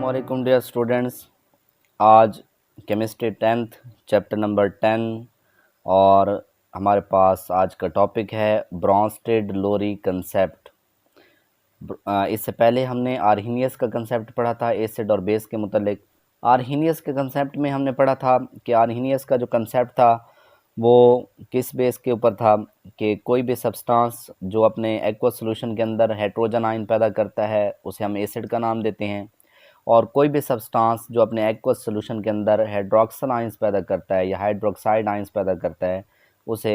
अस्सलामुअलैकुम dear students. आज chemistry 10th chapter number 10 और हमारे पास आज का टॉपिक है ब्रॉन्स्टेड-लोरी कंसेप्ट। इससे पहले हमने आर्हीनियस का कंसेप्ट पढ़ा था एसिड और बेस के मुतालिक। आर्हीनियस के कंसेप्ट में हमने पढ़ा था कि आर्हीनियस का जो कंसेप्ट था वो किस बेस के ऊपर था कि कोई भी सब्सटेंस जो अपने एक्वस सॉल्यूशन के अंदर हाइड्रोजन आयन पैदा करता है उसे हम एसिड का नाम देते हैं, और कोई भी सब्सटेंस जो अपने एक्वस सॉल्यूशन के अंदर हाइड्रोक्सल आयंस पैदा करता है या हाइड्रोक्साइड आयंस पैदा करता है उसे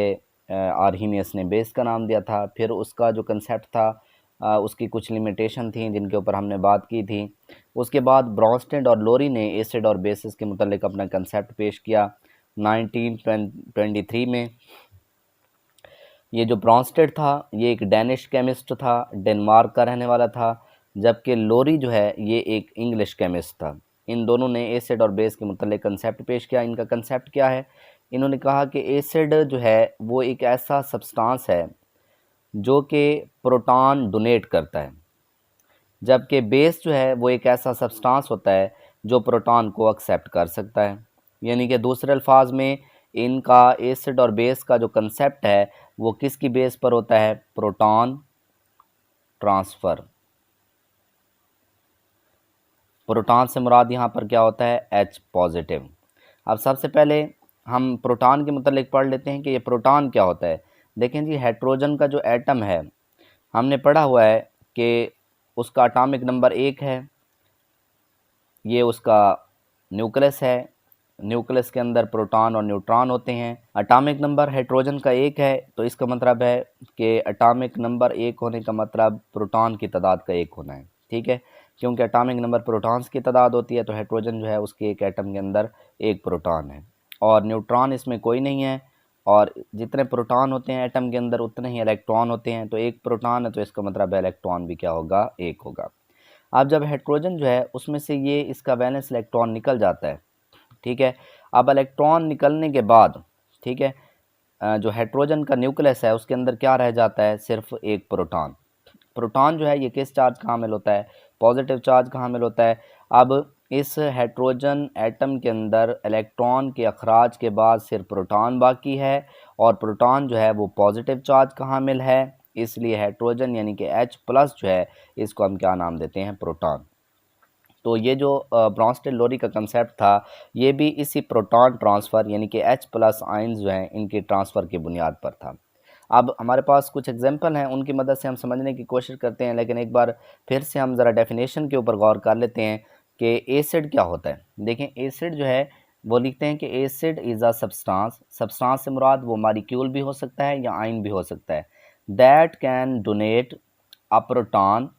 आर्हीनियस ने बेस का नाम दिया था। फिर उसका जो कंसेप्ट था उसकी कुछ लिमिटेशन थी जिनके ऊपर हमने बात की थी। उसके बाद ब्रॉन्स्टेड और लोरी ने एसिड और बेसिस के मुतालिक अपना कंसेप्ट पेश किया 1923 में। ये जो ब्रॉन्स्टेड था ये एक डेनिश केमिस्ट था, डेनमार्क का रहने वाला था, जबकि लोरी जो है ये एक इंग्लिश केमिस्ट था। इन दोनों ने एसिड और बेस के मुतालिक कंसेप्ट पेश किया। इनका कंसेप्ट क्या है? इन्होंने कहा कि एसिड जो है वो एक ऐसा सब्सटेंस है जो कि प्रोटॉन डोनेट करता है, जबकि बेस जो है वो एक ऐसा सब्सटेंस होता है जो प्रोटॉन को एक्सेप्ट कर सकता है। यानी कि दूसरे अल्फाज में इनका एसिड और बेस का जो कंसेप्ट है वो किसकी बेस पर होता है? Proton transfer. प्रोटॉन से मुराद यहाँ पर क्या होता है? H positive. अब सबसे पहले हम प्रोटॉन के मुतालिक पढ़ लेते हैं कि ये प्रोटॉन क्या होता है। देखें जी, हाइड्रोजन का जो एटम है हमने पढ़ा हुआ है कि उसका एटॉमिक नंबर 1 है, ये उसका न्यूक्लियस है। न्यूक्लियस के अंदर प्रोटॉन और न्यूट्रॉन होते हैं। एटॉमिक नंबर हाइड्रोजन का 1 है, तो इसका मतलब है कि एटॉमिक नंबर 1 होने का मतलब प्रोटॉन की तादाद का 1 होना है। ठीक है, क्योंकि एटॉमिक नंबर प्रोटॉन्स की तादाद होती है तो हाइड्रोजन जो है उसके एक एटम के अंदर 1 प्रोटॉन है और न्यूट्रॉन इसमें कोई नहीं है। और जितने प्रोटॉन होते हैं एटम के अंदर उतने ही इलेक्ट्रॉन होते हैं, तो 1 प्रोटॉन है तो इसका मतलब है इलेक्ट्रॉन भी क्या होगा? 1 होगा। अब जब हाइड्रोजन जो है उसमें से ये इसका वैलेंस इलेक्ट्रॉन निकल जाता है, ठीक है। अब इलेक्ट्रॉन निकलने के बाद, ठीक है, जो हाइड्रोजन का न्यूक्लियस है उसके अंदर क्या रह जाता है? सिर्फ एक प्रोटॉन। प्रोटॉन जो है ये किस चार्ज का हामिल होता है? पॉजिटिव चार्ज का हामिल होता है। अब इस हाइड्रोजन एटम के अंदर इलेक्ट्रॉन के अखराज के बाद सिर्फ प्रोटॉन बाकी है और प्रोटॉन जो है वो पॉजिटिव चार्ज का हामिल है, इसलिए हाइड्रोजन यानी कि H प्लस जो है इसको हम क्या नाम देते हैं? प्रोटॉन। तो ये जो ब्रॉन्स्टेड-लोरी का कंसेप्ट था ये भी इसी प्रोटॉन ट्रांसफ़र यानी कि H प्लस आयंस जो हैं इनके ट्रांसफ़र की बुनियाद पर था। अब हमारे पास कुछ एग्जांपल हैं, उनकी मदद से हम समझने की कोशिश करते हैं, लेकिन एक बार फिर से हम ज़रा डेफिनेशन के ऊपर गौर कर लेते हैं कि एसिड क्या होता है। देखें, एसिड जो है वो लिखते हैं कि acid is a substance. Substance से मुराद वो मॉलिक्यूल भी हो सकता है या आयन भी हो सकता है, that can donate a proton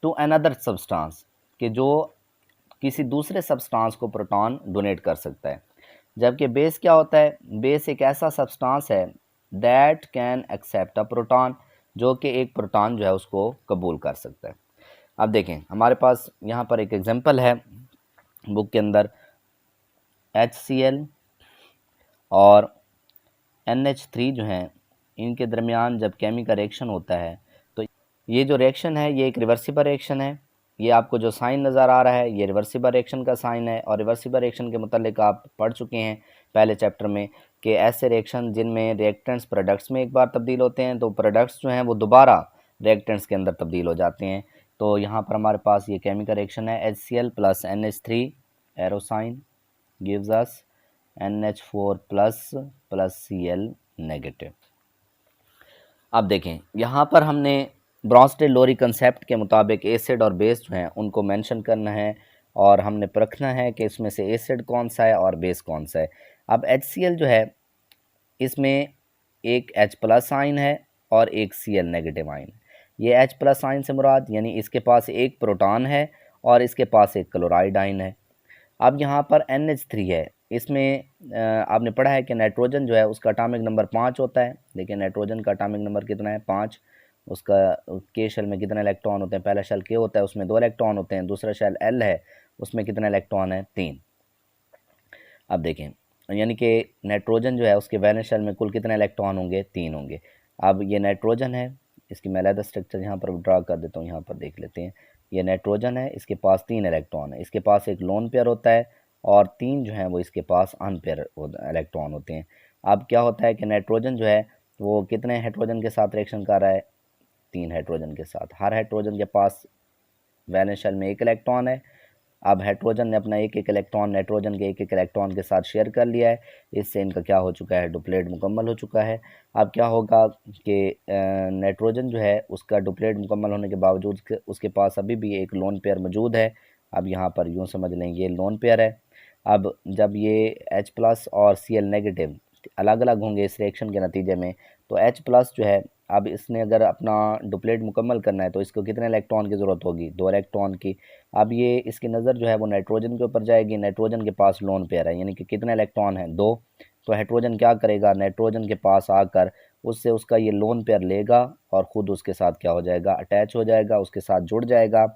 to another substance, कि जो किसी दूसरे सब्सटेंस को प्रोटॉन डोनेट कर सकता है। जबकि बेस क्या होता है? बेस एक ऐसा सब्सटेंस है that can accept a proton, जो कि एक प्रोटॉन जो है उसको कबूल कर सकता है। अब देखें, हमारे पास यहाँ पर एक एग्जांपल है बुक के अंदर, HCl और NH3 जो हैं इनके दरमियान जब केमिकल रिएक्शन होता है तो ये जो रिएक्शन है ये एक रिवर्सिबल रिएक्शन है। ये आपको जो साइन नज़र आ रहा है ये रिवर्सिबल रिएक्शन का साइन है, और रिवर्सिबल रिएक्शन के मुतालिक आप पढ़ चुके हैं पहले चैप्टर में कि ऐसे रिएक्शन जिनमें रिएक्टेंट्स प्रोडक्ट्स में एक बार तब्दील होते हैं तो प्रोडक्ट्स जो हैं वो दोबारा रिएक्टेंट्स के अंदर तब्दील हो जाते हैं। तो यहाँ पर हमारे पास ये केमिकल रिएक्शन है HCl plus NH3 arrow sign gives us NH4 plus plus Cl negative. अब देखें, यहाँ पर हमने ब्रॉन्स्टेड-लोरी कंसेप्ट के मुताबिक एसिड और बेस जो हैं उनको मेंशन करना है और हमने परखना है कि इसमें से एसिड कौन सा है और बेस कौन सा है। अब HCl जो है इसमें एक H प्लस आयन है और एक Cl नेगेटिव आयन है। ये H प्लस आयन से मुराद यानी इसके पास एक प्रोटॉन है और इसके पास एक क्लोराइड आयन है। अब यहाँ पर NH3 है, इसमें आपने पढ़ा है कि नाइट्रोजन जो है उसका एटॉमिक नंबर 5 होता है, लेकिन नाइट्रोजन का एटॉमिक नंबर कितना है? 5। उसका के शेल में कितने इलेक्ट्रॉन होते हैं? पहला शेल के होता है उसमें 2 इलेक्ट्रॉन होते हैं, दूसरा शेल L है उसमें कितने इलेक्ट्रॉन है? 3। अब देखें, यानी कि नाइट्रोजन जो है उसके वैलेंस शेल में कुल कितने इलेक्ट्रॉन होंगे? 3 होंगे। अब ये नाइट्रोजन है, इसकी मैं अलग स्ट्रक्चर यहाँ पर ड्रा कर देता हूँ, यहाँ पर देख लेते हैं। ये नाइट्रोजन है, इसके पास 3 इलेक्ट्रॉन है, इसके पास एक लोन पेयर होता है और 3 जो हैं वो इसके पास अनपेयर इलेक्ट्रॉन होते हैं। अब क्या होता है कि नाइट्रोजन जो है वो कितने हाइड्रोजन के साथ रिएक्शन कर रहा है, 3 हाइड्रोजन के साथ। हर हाइड्रोजन के पास वैलेंस शेल में एक इलेक्ट्रॉन है। अब हाइड्रोजन ने अपना एक एक इलेक्ट्रॉन नाइट्रोजन के एक एक इलेक्ट्रॉन के साथ शेयर कर लिया है, इससे इनका क्या हो चुका है, डुप्लेट मुकम्मल हो चुका है। अब क्या होगा कि नाइट्रोजन जो है उसका डुप्लेट मुकम्मल होने के बावजूद उसके पास अभी भी एक लोन पेयर मौजूद है। अब यहाँ पर यूँ समझ लें ये लोन पेयर है। अब जब ये H+ और Cl- अलग अलग होंगे इस रिएक्शन के नतीजे में, तो H+ जो है, अब इसने अगर अपना डुप्लेट मुकम्मल करना है तो इसको कितने इलेक्ट्रॉन की ज़रूरत होगी, 2 इलेक्ट्रॉन की। अब ये इसकी नज़र जो है वो नाइट्रोजन के ऊपर जाएगी, नाइट्रोजन के पास लोन पेयर है, यानी कि कितने इलेक्ट्रॉन हैं, 2। तो हाइड्रोजन क्या करेगा, नाइट्रोजन के पास आकर उससे उसका ये लोन पेयर लेगा और ख़ुद उसके साथ क्या हो जाएगा, अटैच हो जाएगा, उसके साथ जुड़ जाएगा।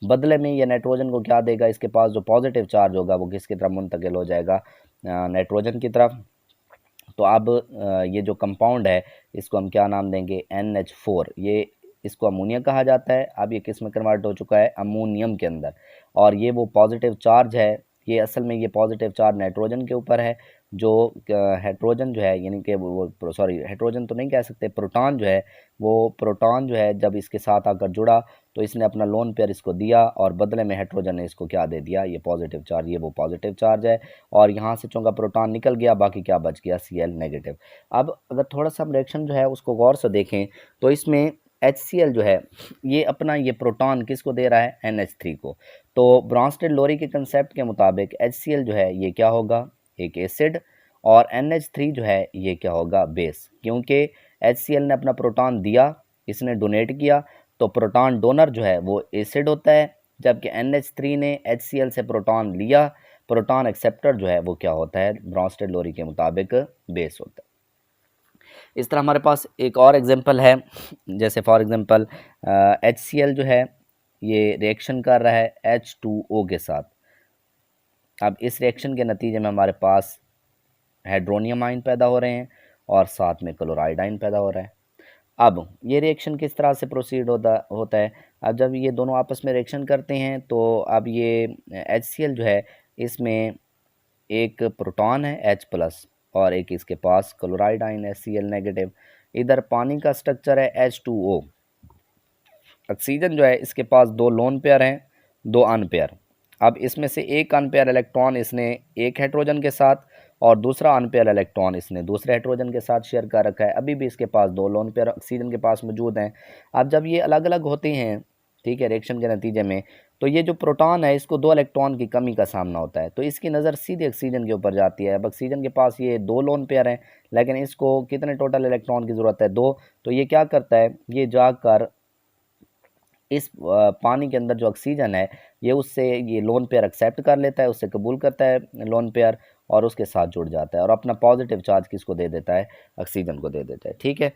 बदले में ये नाइट्रोजन को क्या देगा, इसके पास जो पॉजिटिव चार्ज होगा वो किसकी तरफ मुंतकिल हो जाएगा, नाइट्रोजन की तरफ। तो अब ये जो कंपाउंड है इसको हम क्या नाम देंगे, NH4। ये इसको अमोनिया कहा जाता है। अब ये किस में कन्वर्ट हो चुका है, अमोनियम के अंदर। और ये वो पॉजिटिव चार्ज है, ये असल में ये पॉजिटिव चार्ज नाइट्रोजन के ऊपर है। जो हाइड्रोजन जो है, यानी कि वो सॉरी हाइड्रोजन तो नहीं कह सकते, प्रोटॉन जो है, वो प्रोटॉन जो है जब इसके साथ आकर जुड़ा तो इसने अपना लोन पेयर इसको दिया और बदले में हाइड्रोजन ने इसको क्या दे दिया, ये पॉजिटिव चार्ज, ये वो पॉजिटिव चार्ज है। और यहाँ से चूँकि प्रोटॉन निकल गया, बाकी क्या बच गया, Cl-। अब अगर थोड़ा सा हम रिएक्शन जो है उसको गौर से देखें तो इसमें HCl जो है ये अपना ये प्रोटॉन किसको दे रहा है, NH3 को। तो ब्रॉन्स्टेड लोरी के कंसेप्ट के मुताबिक HCl जो है ये क्या होगा, एक एसिड, और NH3 जो है ये क्या होगा, बेस। क्योंकि HCl ने अपना प्रोटॉन दिया, इसने डोनेट किया, तो प्रोटॉन डोनर जो है वो एसिड होता है, जबकि NH3 ने HCl से प्रोटॉन लिया, प्रोटॉन एक्सेप्टर जो है वो क्या होता है, ब्रॉन्स्टेड लोरी के मुताबिक बेस होता है। इस तरह हमारे पास एक और एग्जांपल है, जैसे फॉर एग्जांपल HCl जो है ये रिएक्शन कर रहा है H2O के साथ। अब इस रिएक्शन के नतीजे में हमारे पास हाइड्रोनियम आयन पैदा हो रहे हैं और साथ में क्लोराइड आयन पैदा हो रहा है। अब ये रिएक्शन किस तरह से प्रोसीड होता है, अब जब ये दोनों आपस में रिएक्शन करते हैं तो अब ये HCl जो है इसमें एक प्रोटॉन है H+ और एक इसके पास क्लोराइड आयन है Cl-। इधर पानी का स्ट्रक्चर है H2O। ऑक्सीजन जो है इसके पास 2 लोन पेयर हैं, 2 अनपेयर। अब इसमें से एक अनपेयर इलेक्ट्रॉन इसने एक हाइड्रोजन के साथ और दूसरा अनपेयर इलेक्ट्रॉन इसने दूसरे हाइड्रोजन के साथ शेयर कर रखा है। अभी भी इसके पास 2 लोन पेयर ऑक्सीजन के पास मौजूद हैं। अब जब ये अलग अलग होते हैं, ठीक है, रिएक्शन के नतीजे में, तो ये जो प्रोटॉन है इसको 2 इलेक्ट्रॉन की कमी का सामना होता है, तो इसकी नज़र सीधे ऑक्सीजन के ऊपर जाती है। अब ऑक्सीजन के पास ये 2 लोन पेयर हैं, लेकिन इसको कितने टोटल इलेक्ट्रॉन की ज़रूरत है, 2। तो ये क्या करता है, ये जाकर इस पानी के अंदर जो ऑक्सीजन है ये उससे ये लोन पेयर एक्सेप्ट कर लेता है, उससे कबूल करता है लोन पेयर और उसके साथ जुड़ जाता है और अपना पॉजिटिव चार्ज किसको दे देता है, ऑक्सीजन को दे देता है। ठीक है,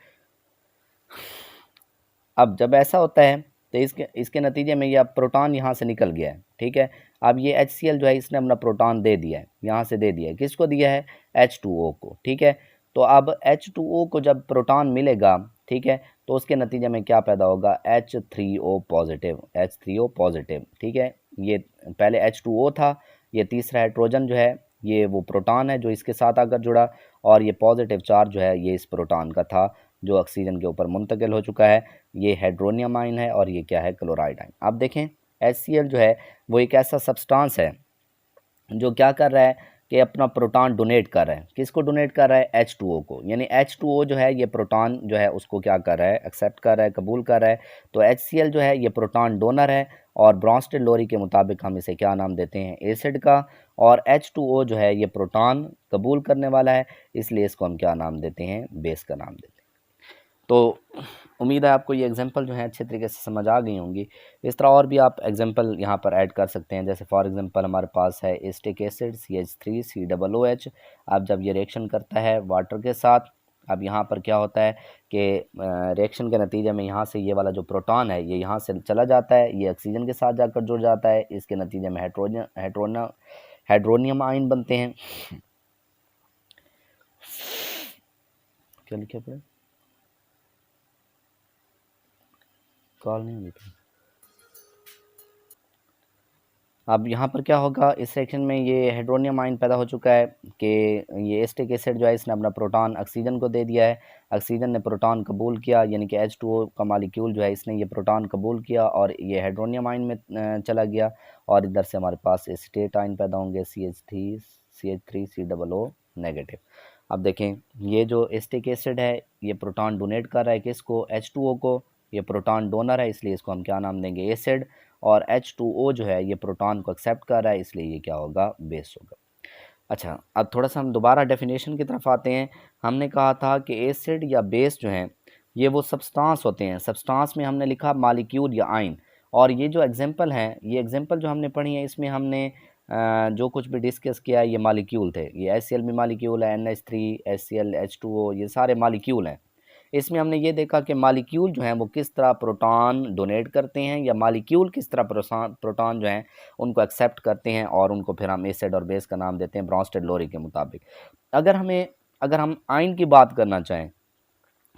अब जब ऐसा होता है तो इसके इसके नतीजे में ये अब प्रोटॉन यहाँ से निकल गया है। ठीक है, अब ये HCl जो है इसने अपना प्रोटॉन दे दिया है, यहाँ से दे दिया है, किसको दिया है, H2O को। ठीक है, तो अब H2O को जब प्रोटॉन मिलेगा, ठीक है, तो उसके नतीजे में क्या पैदा होगा, H3O पॉजिटिव, H3O पॉजिटिव। ठीक है, ये पहले H2O था, ये तीसरा हाइड्रोजन जो है ये वो प्रोटॉन है जो इसके साथ आकर जुड़ा, और ये पॉजिटिव चार्ज जो है ये इस प्रोटॉन का था जो ऑक्सीजन के ऊपर मुंतकिल हो चुका है। ये हाइड्रोनियम आयन है और ये क्या है, क्लोराइड आयन। आप देखें HCl जो है वो एक ऐसा सब्सटेंस है जो क्या कर रहा है कि अपना प्रोटॉन डोनेट कर रहा है, किसको डोनेट कर रहा है, H2O को। यानी H2O जो है ये प्रोटॉन जो है उसको क्या कर रहा है, एक्सेप्ट कर रहा है, कबूल कर रहा है। तो HCl जो है ये प्रोटॉन डोनर है और ब्रॉन्स्टेड लोरी के मुताबिक हम इसे क्या नाम देते हैं, एसिड का। और H2O जो है ये प्रोटॉन कबूल करने वाला है, इसलिए इसको हम क्या नाम देते हैं, बेस का नाम देते हैं। तो उम्मीद है आपको ये एग्जांपल जो है अच्छे तरीके से समझ आ गई होंगी। इस तरह और भी आप एग्जांपल यहाँ पर ऐड कर सकते हैं, जैसे फॉर एग्जांपल हमारे पास है एसिटिक एसिड CH3COOH। अब जब ये रिएक्शन करता है वाटर के साथ, अब यहाँ पर क्या होता है कि रिएक्शन के नतीजे में यहाँ से ये वाला जो प्रोटॉन है ये यहाँ से चला जाता है, ये ऑक्सीजन के साथ जाकर जुड़ जाता है, इसके नतीजे में हाइड्रोनियम आयन बनते हैं। क्या लिखे पड़े, कॉल नहीं होगी। अब यहाँ पर क्या होगा, इस सेक्शन में ये हाइड्रोनियम आयन पैदा हो चुका है कि ये एसिटिक एसिड जो है इसने अपना प्रोटॉन ऑक्सीजन को दे दिया है, ऑक्सीजन ने प्रोटॉन कबूल किया, यानी कि H2O का मालिक्यूल जो है इसने ये प्रोटॉन कबूल किया और ये हाइड्रोनियम आयन में चला गया और इधर से हमारे पास एसिटेट आयन पैदा होंगे CH3CO नेगेटिव। अब देखें ये जो एसिटिक एसिड है ये प्रोटॉन डोनेट कर रहा है किसको, H2O को, ये प्रोटॉन डोनर है इसलिए इसको हम क्या नाम देंगे, एसिड, और H2O जो है ये प्रोटॉन को एक्सेप्ट कर रहा है इसलिए ये क्या होगा, बेस होगा। अच्छा, अब थोड़ा सा हम दोबारा डेफिनेशन की तरफ आते हैं। हमने कहा था कि एसिड या बेस जो हैं ये वो सब्सटेंस होते हैं, सब्सटेंस में हमने लिखा मालिक्यूल या आयन, और ये जो एग्जांपल हैं, ये एग्जांपल जो हमने पढ़ी है इसमें हमने जो कुछ भी डिस्कस किया ये मालिक्यूल थे, ये HCl भी मालिक्यूल है, NH3 HCl H2O ये सारे मालिक्यूल हैं। इसमें हमने ये देखा कि मालिक्यूल जो हैं वो किस तरह प्रोटॉन डोनेट करते हैं या मालिक्यूल किस तरह प्रोटॉन जो हैं उनको एक्सेप्ट करते हैं और उनको फिर हम एसिड और बेस का नाम देते हैं ब्रॉन्स्टेड-लोरी के मुताबिक। अगर हम आयन की बात करना चाहें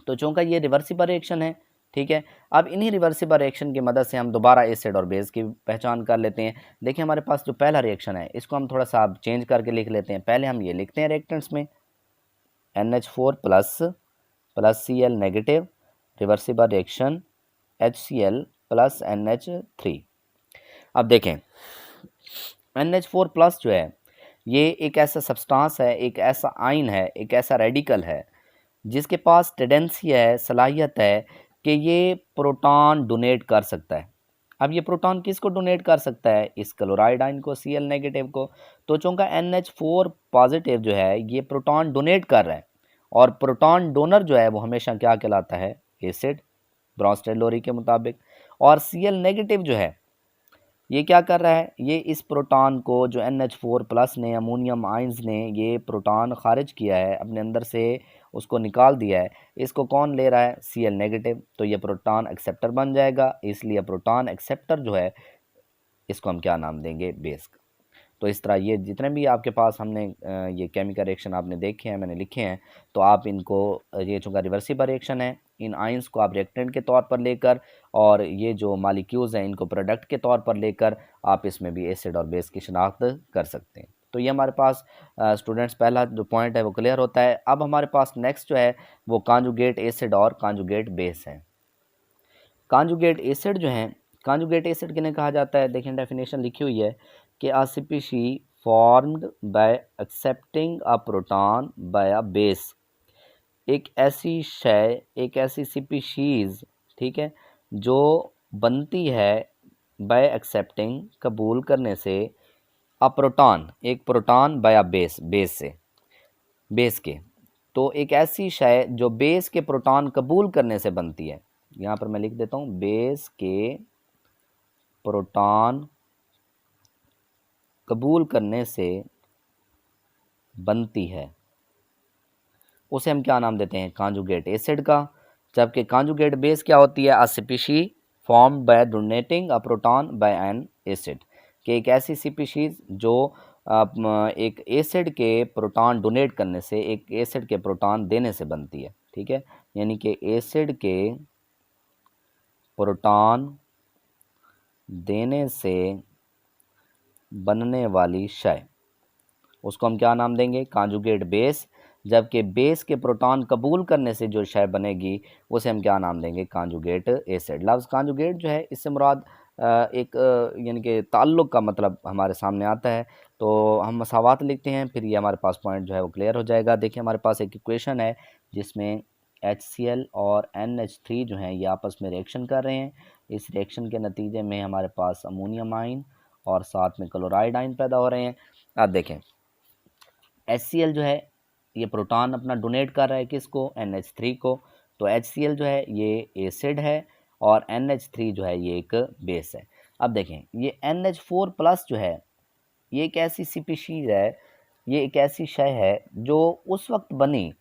तो चूँकि ये रिवर्सिबल रिएक्शन है, ठीक है। अब इन्हीं रिवर्सिबल रिएक्शन की मदद से हम दोबारा एसिड और बेस की पहचान कर लेते हैं। देखिए हमारे पास जो पहला रिएक्शन है इसको हम थोड़ा सा अब चेंज करके लिख लेते हैं। पहले हम ये लिखते हैं रिएक्टेंट्स में NH4 plus Cl negative, reversible reaction HCl plus NH3। अब देखें NH4 प्लस जो है ये एक ऐसा सब्सटेंस है, एक ऐसा आयन है, एक ऐसा रेडिकल है जिसके पास टेंडेंसी है, सलाहियत है कि ये प्रोटॉन डोनेट कर सकता है। अब ये प्रोटॉन किसको डोनेट कर सकता है, इस क्लोराइड आयन को, Cl नेगेटिव को। तो चूँकि NH4 पॉजिटिव जो है ये प्रोटॉन डोनेट कर रहा है और प्रोटॉन डोनर जो है वो हमेशा क्या कहलाता है, एसिड, ब्रॉन्स्टेड-लोरी के मुताबिक। और Cl नेगेटिव जो है ये क्या कर रहा है, ये इस प्रोटॉन को जो NH4 प्लस ने, अमोनियम आयंस ने ये प्रोटॉन खारिज किया है अपने अंदर से, उसको निकाल दिया है, इसको कौन ले रहा है, Cl नेगेटिव। तो ये प्रोटॉन एक्सेप्टर बन जाएगा, इसलिए प्रोटॉन एक्सेप्टर जो है इसको हम क्या नाम देंगे, बेस का। तो इस तरह ये जितने भी आपके पास हमने ये केमिकल रिएक्शन आपने देखे हैं, मैंने लिखे हैं, तो आप इनको, ये चूँकि रिवर्सिबल रिएक्शन है, इन आयंस को आप रिएक्टेंट के तौर पर लेकर और ये जो मॉलिक्यूल्स हैं इनको प्रोडक्ट के तौर पर लेकर आप इसमें भी एसिड और बेस की शिनाख्त कर सकते हैं। तो ये हमारे पास स्टूडेंट्स पहला जो पॉइंट है वो क्लियर होता है। अब हमारे पास नेक्स्ट जो है वो कॉन्जुगेट एसिड और कॉन्जुगेट बेस है। कॉन्जुगेट एसिड जो हैं, कॉन्जुगेट एसिड किन्हें कहा जाता है, देखें डेफिनेशन लिखी हुई है कि a species formed by accepting a proton by a base, एक ऐसी शय, एक ऐसी स्पीशीज़, ठीक है, जो बनती है बाय एक्सेप्टिंग, कबूल करने से, अ प्रोटॉन, एक proton by a base, base से, बेस के। तो एक ऐसी शय जो बेस के प्रोटॉन कबूल करने से बनती है, यहाँ पर मैं लिख देता हूँ, बेस के प्रोटॉन कबूल करने से बनती है, उसे हम क्या नाम देते हैं, कॉन्जुगेट एसिड का। जबकि कॉन्जुगेट बेस क्या होती है, a species form by donating a proton by an acid, कि एक ऐसी स्पीशीज जो एक एसिड के प्रोटॉन डोनेट करने से, एक एसिड के प्रोटॉन देने से बनती है, ठीक है। यानी कि एसिड के प्रोटॉन देने से बनने वाली शय, उसको हम क्या नाम देंगे, कॉन्जुगेट बेस। जबकि बेस के प्रोटॉन कबूल करने से जो शय बनेगी उसे हम क्या नाम देंगे, कॉन्जुगेट एसिड। लफ्ज़ कॉन्जुगेट जो है इससे मुराद एक यानी कि ताल्लुक़ का मतलब हमारे सामने आता है। तो हम मसावात लिखते हैं, फिर ये हमारे पास पॉइंट जो है वो क्लियर हो जाएगा। देखिए हमारे पास एक इक्वेशन है जिसमें HCl और NH3 जो हैं ये आपस में रिएक्शन कर रहे हैं। इस रिएक्शन के नतीजे में हमारे पास अमोनियम आयन और साथ में क्लोराइड आयन पैदा हो रहे हैं। अब देखें HCl जो है ये प्रोटॉन अपना डोनेट कर रहा है किसको, NH3 को। तो HCl जो है ये एसिड है और NH3 जो है ये एक बेस है। अब देखें ये NH4 प्लस जो है ये एक ऐसी स्पीशीज है, ये एक ऐसी शय है जो उस वक्त बनी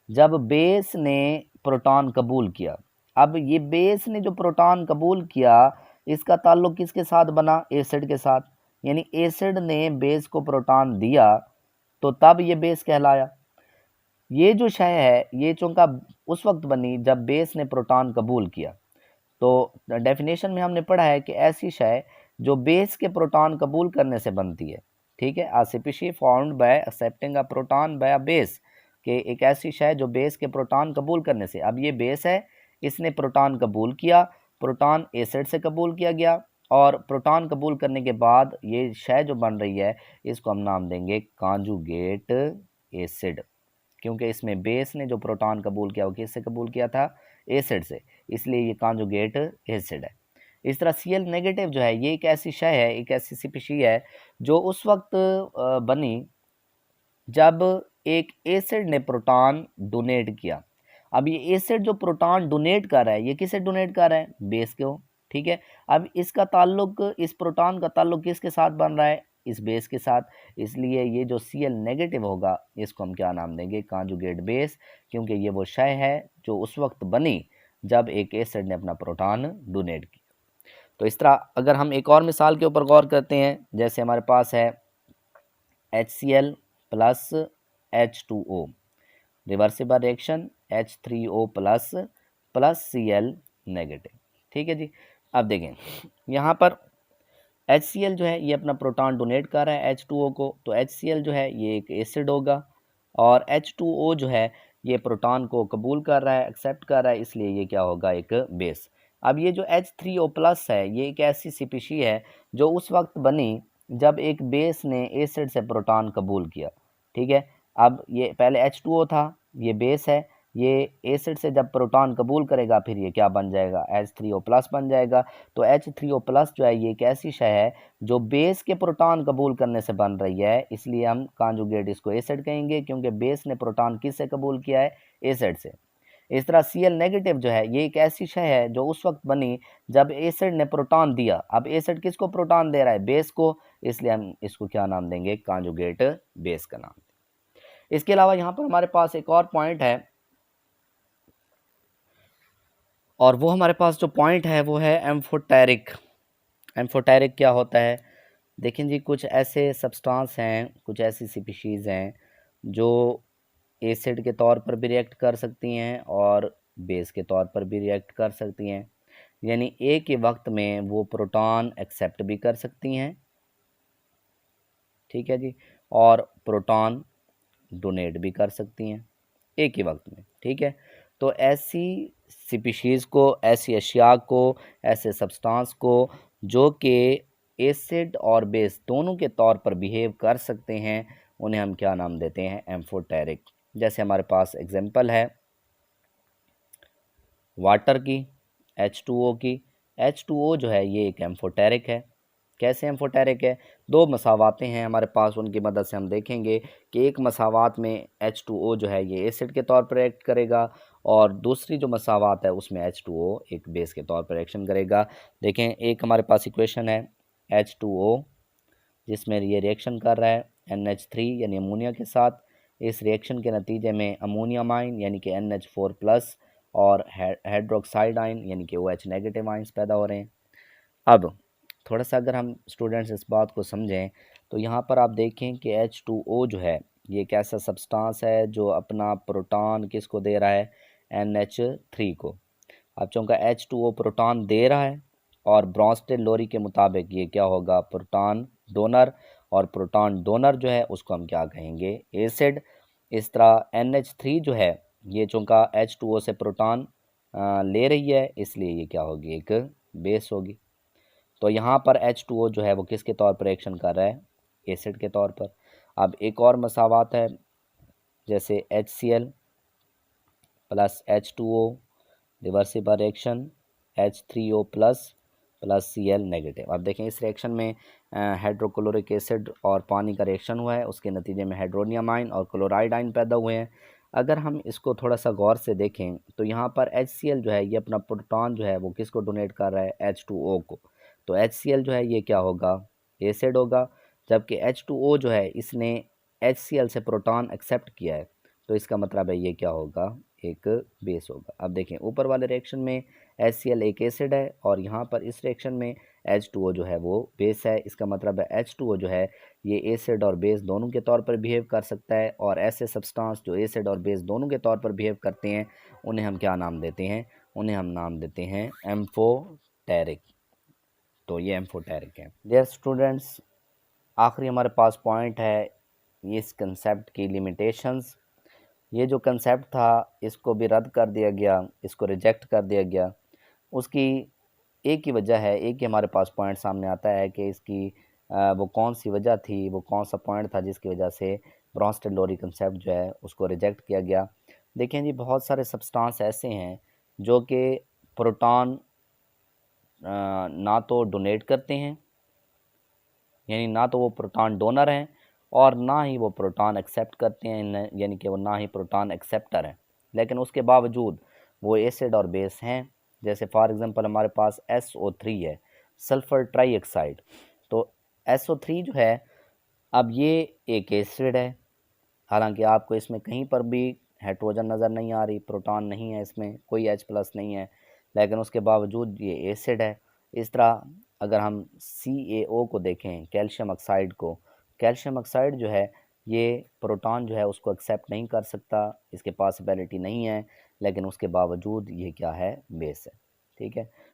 जब बेस ने प्रोटॉन कबूल किया। अब ये बेस ने जो प्रोटॉन कबूल किया इसका ताल्लुक़ किसके साथ बना, एसिड के साथ। यानी एसिड ने बेस को प्रोटॉन दिया तो तब ये बेस कहलाया। ये जो शय है ये चूँकि उस वक्त बनी जब बेस ने प्रोटॉन कबूल किया। तो डेफिनेशन में हमने पढ़ा है कि ऐसी शय जो बेस के प्रोटॉन कबूल करने से बनती है। ठीक है, a species formed by accepting a proton by a base, कि एक ऐसी शय जो बेस के प्रोटॉन कबूल करने से, अब ये बेस है, इसने प्रोटॉन कबूल किया, प्रोटॉन एसिड से कबूल किया गया, और प्रोटॉन कबूल करने के बाद ये शय जो बन रही है इसको हम नाम देंगे कॉन्जुगेट एसिड, क्योंकि इसमें बेस ने जो प्रोटॉन कबूल किया वो किससे कबूल किया था, एसिड से, इसलिए ये कॉन्जुगेट एसिड है। इस तरह Cl नेगेटिव जो है ये एक ऐसी शय है, एक ऐसी स्पीशीज है जो उस वक्त बनी जब एक एसिड ने प्रोटॉन डोनेट किया। अब ये एसिड जो प्रोटॉन डोनेट कर रहा है ये किसे डोनेट कर रहा है, बेस को। ठीक है, अब इसका ताल्लुक, इस प्रोटॉन का ताल्लुक किसके साथ बन रहा है, इस बेस के साथ, इसलिए ये जो Cl नेगेटिव होगा इसको हम क्या नाम देंगे, कॉन्जुगेट बेस, क्योंकि ये वो शय है जो उस वक्त बनी जब एक एसिड ने अपना प्रोटॉन डोनेट किया। तो इस तरह अगर हम एक और मिसाल के ऊपर गौर करते हैं, जैसे हमारे पास है HCl plus H2O, reversible reaction H3O plus plus Cl negative. ठीक है जी, अब देखें यहाँ पर HCl जो है ये अपना प्रोटॉन डोनेट कर रहा है H2O को, तो HCl जो है ये एक एसिड होगा, और H2O जो है ये प्रोटॉन को कबूल कर रहा है, एक्सेप्ट कर रहा है, इसलिए ये क्या होगा, एक बेस। अब ये जो H3O प्लस है ये एक ऐसी स्पीशीज है जो उस वक्त बनी जब एक बेस ने एसिड से प्रोटॉन कबूल किया। ठीक है, अब ये पहले H2O था, ये बेस है, ये एसिड से जब प्रोटॉन कबूल करेगा फिर ये क्या बन जाएगा, H3O प्लस बन जाएगा। तो H3O प्लस जो है ये एक ऐसी शय है जो बेस के प्रोटॉन कबूल करने से बन रही है, इसलिए हम कॉन्जुगेट इसको एसिड कहेंगे, क्योंकि बेस ने प्रोटॉन किससे कबूल किया है, एसिड से। इस तरह Cl नेगेटिव जो है ये एक ऐसी शय है जो उस वक्त बनी जब एसिड ने प्रोटॉन दिया। अब एसिड किसको प्रोटॉन दे रहा है, बेस को, इसलिए हम इसको क्या नाम देंगे, कॉन्जुगेट बेस का नाम। इसके अलावा यहाँ पर हमारे पास एक और पॉइंट है, और वो हमारे पास जो पॉइंट है वो है एम्फोटेरिक। एम्फोटेरिक क्या होता है, देखें जी, कुछ ऐसे सब्सटेंस हैं, कुछ ऐसी स्पीशीज़ हैं जो एसिड के तौर पर भी रिएक्ट कर सकती हैं और बेस के तौर पर भी रिएक्ट कर सकती हैं, यानी एक ही वक्त में वो प्रोटॉन एक्सेप्ट भी कर सकती हैं, ठीक है जी, और प्रोटॉन डोनेट भी कर सकती हैं एक ही वक्त में। ठीक है, तो ऐसी स्पीशीज़ को, ऐसी अशिया को, ऐसे सब्सटेंस को जो कि एसिड और बेस दोनों के तौर पर बिहेव कर सकते हैं, उन्हें हम क्या नाम देते हैं, एम्फोटेरिक। जैसे हमारे पास एग्जांपल है वाटर की, H2O की। H2O जो है ये एक एम्फोटेरिक है। कैसे एम्फोटेरिक है, दो मसावातें हैं हमारे पास, उनकी मदद से हम देखेंगे कि एक मसावात में H2O जो है ये एसिड के तौर पर एक्ट करेगा, और दूसरी जो मसावात है उसमें H2O एक बेस के तौर पर एक्शन करेगा। देखें, एक हमारे पास इक्वेशन है H2O जिसमें ये रिएक्शन कर रहा है NH3 यानी अमोनिया के साथ। इस रिएक्शन के नतीजे में अमोनियम आयन यानी कि NH4 प्लस और हाइड्रोक्साइड आयन यानी कि OH नेगेटिव आयन्स पैदा हो रहे हैं। अब थोड़ा सा अगर हम स्टूडेंट्स इस बात को समझें तो यहाँ पर आप देखें कि H2O जो है ये एक ऐसा सब्सटेंस है जो अपना प्रोटॉन किसको दे रहा है, NH3 को। अब चूँकि H2O प्रोटॉन दे रहा है और ब्रॉन्स्टेड लोरी के मुताबिक ये क्या होगा, प्रोटॉन डोनर, और प्रोटॉन डोनर जो है उसको हम क्या कहेंगे, एसिड। इस तरह NH3 जो है ये चूँकि H2O से प्रोटॉन ले रही है, इसलिए ये क्या होगी, एक बेस होगी। तो यहाँ पर H2O जो है वो किसके तौर पर एक्शन कर रहा है, एसिड के तौर पर। अब एक और मसावात है, जैसे HCl plus H2O, reversible reaction H3O plus plus Cl negative. अब देखें इस रिएक्शन में हाइड्रोक्लोरिक एसिड और पानी का रिएक्शन हुआ है, उसके नतीजे में हाइड्रोनियम आयन और क्लोराइड आयन पैदा हुए हैं। अगर हम इसको थोड़ा सा गौर से देखें तो यहाँ पर HCl जो है ये अपना प्रोटॉन जो है वो किसको डोनेट कर रहा है, H2O को। तो HCl जो है ये क्या होगा, एसिड होगा, जबकि H2O जो है इसने HCl से प्रोटॉन एक्सेप्ट किया है, तो इसका मतलब है ये क्या होगा, एक बेस होगा। अब देखें ऊपर वाले रिएक्शन में HCl एक एसिड है और यहाँ पर इस रिएक्शन में H2O जो है वो बेस है। इसका मतलब है H2O जो है ये एसिड और बेस दोनों के तौर पर बिहेव कर सकता है, और ऐसे सब्सटेंस जो एसिड और बेस दोनों के तौर पर बिहेव करते हैं उन्हें हम क्या नाम देते हैं, उन्हें हम नाम देते हैं एम्फोटेरिक। तो ये एम्फोटेरिक है। डियर स्टूडेंट्स, आखिरी हमारे पास पॉइंट है इस कंसेप्ट की लिमिटेशंस। ये जो कंसेप्ट था इसको भी रद्द कर दिया गया, इसको रिजेक्ट कर दिया गया। उसकी एक ही वजह है, एक ही हमारे पास पॉइंट सामने आता है कि इसकी वो कौन सी वजह थी, वो कौन सा पॉइंट था जिसकी वजह से ब्रॉन्स्टन लोरी कंसेप्ट जो है उसको रिजेक्ट किया गया। देखें जी, बहुत सारे सब्सटेंस ऐसे हैं जो कि प्रोटॉन ना तो डोनेट करते हैं, यानी ना तो वो प्रोटॉन डोनर हैं और ना ही वो प्रोटॉन एक्सेप्ट करते हैं, यानी कि वो ना ही प्रोटॉन एक्सेप्टर हैं। लेकिन उसके बावजूद वो एसिड और बेस हैं। जैसे फॉर एग्जांपल हमारे पास SO3 है, सल्फ़र ट्राईऑक्साइड। तो SO3 जो है, अब ये एक एसिड है, हालांकि आपको इसमें कहीं पर भी हाइड्रोजन नज़र नहीं आ रही, प्रोटॉन नहीं है, इसमें कोई H+ नहीं है, लेकिन उसके बावजूद ये एसिड है। इस तरह अगर हम CaO को देखें, कैल्शियम ऑक्साइड को, कैल्शियम ऑक्साइड जो है ये प्रोटॉन जो है उसको एक्सेप्ट नहीं कर सकता, इसके पॉसिबिलिटी नहीं है, लेकिन उसके बावजूद ये क्या है, बेस है। ठीक है।